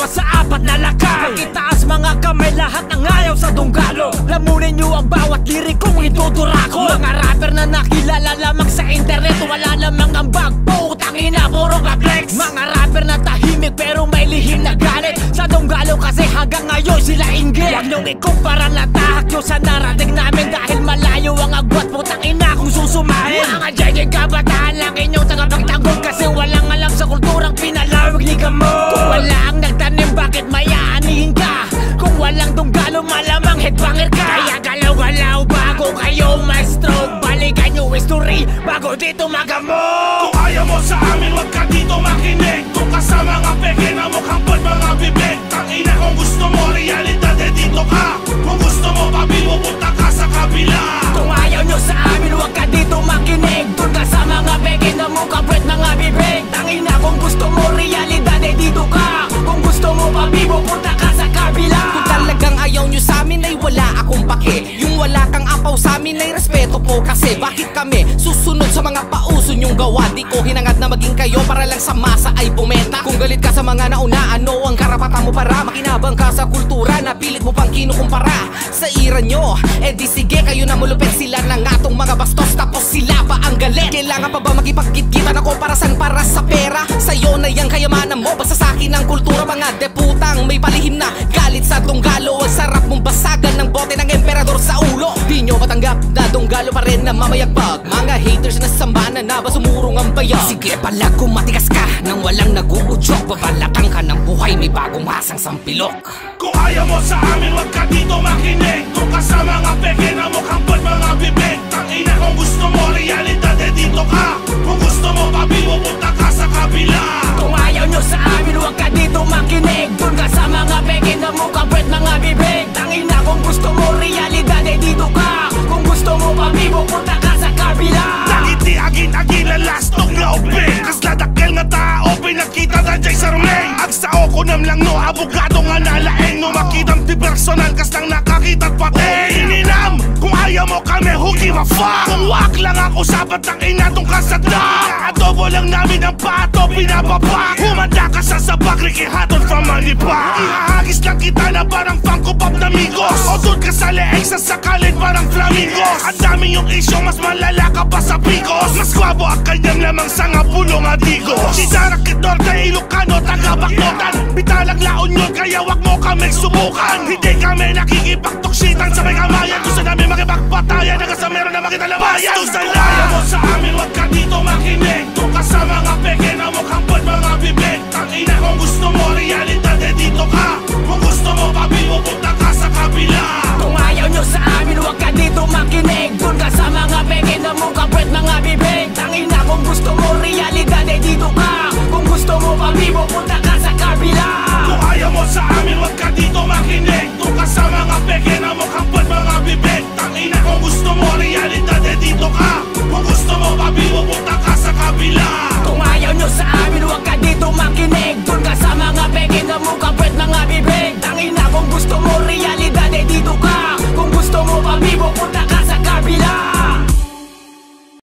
dalawa sa apat na lakay. Itaas mga kamay, lahat ng ayaw sa dunggalo. Lamunin nyo ang bawat lirikong itutura ko. Mga rapper na nakilala lamang sa internet, wala lamang ang bagpo, tangina puro ka-flex. Mga rapper na tahimik pero may lihim na galit sa dunggalo kasi hanggang ngayon sila inggit. Huwag niyong ikumpara na tahak nyo sa narating namin dahil malayo ang agwat, putang ina kung susumahin. Mga jayeng kabataan lang inyong tagapagtanggol kasi walang alam sa kulturang pinalawig ni Gamo. Kung wala ang nagtanim, bakit may aanihin ka? Kung walang dunggalo, malamang headbanger ka. Kaya galaw-galaw bago kayo ma-stroke, balikan nyo history bago dito Magamo. Kung ayaw mo sa amin, wag ka dito makinig. Kung kasama nga peke na mukhang ba't mga bibig. Tangina kung gusto mo, realidad eh dito ka. Kung gusto mo, pabibo, punta ka sa kabila. Kung ayaw nyo sa amin, wag ka dito makinig. Doon ka sa mga peke na mukhang ba't mga bibig. Tangina kung gusto mo, realidad eh dito ka. Kung gusto mo, pabibo, punta ka sa kabila. Kung talagang ayaw nyo sa amin ay wala akong pake. Yung wala kang apaw sa amin ay respeto ko. Kasi bakit kami susunod sa mga pauso nyong gawa? Di ko hinangad na maging kayo para lang sa masa ay bumenta. Kung galit ka sa mga nauna, ano ang karapatan mo para makinabang ka sa kultura na pilit mo pang kinukumpara sa ira nyo? Eh di sige, kayo na mulupit, sila na nga tong mga bastos, tapos sila pa ang galit. Kailangan pa ba magipagkit-kitan ako para san? Para sa pera? Sa'yo na yung kayamanan mo, basta sa akin ang kultura. Mga deputang may palihim na galit sa dunggalo. Ang sarap mong basagan ng bote ng emperador sa ulo. Di nyo matanggap na dunggalo pa rin na mamayagbag. Mga haters na sambanan na ba sumurong ang bayag? Sige pala kung matigas ka nang walang nag-uudyok, babalatan ka ng buhay, may bagong hasang sampilok. Kung ayaw mo sa amin, wag ka dito makinig. Kung kasama nga peke na mukhang ba't mga bibig. Tangina kung gusto mo, realidad eh dito ka. Kung gusto mo, pabibo, punta ka sa kabila. Kung ayaw nyo sa amin, huwag ka dito makinig. Doon ka sa mga peke na mukhang ba't mga bibig. Tangina kung gusto mo, realidad eh dito ka. Kung gusto mo, pabibo, punta ka sa kabila. Dagiti agin-agin lalastog na upin. Kasladakil nga tao, pinakita na dyan sa rumeng. Agsao ko nam lang no, abogado nga nalaeng. No makitang di personal, kas lang nakakita't patay. Ininam, kung ayaw mo kami, who give a fuck? Kung wak lang ako sabat ng inatong kasada. Adobo lang namin ang pato, pinababa. Humanda ka sa sabak, rikihaton from Manipa. Ihahagis lang kita na parang Funko Pop na Migos. O doon ka sa leeg, sasakalin parang flamingos. Ang dami yung isyo, mas malala ka pa sa Pigos. Mas kwabo ang kanyang lamang sa nga pulong adigos. Si Darakit Norte, Ilocano, taga-Baknotan. Bitalag laon yun, kaya wag mo kami subukan. Hindi kami nakikipagtuksitan sa may kamayan. Gusto namin makipagpatayan hanggang sa meron na makita labayan. Ayaw mo sa amin, wag ka dito makinig. Kung kasama nga peke na mukhang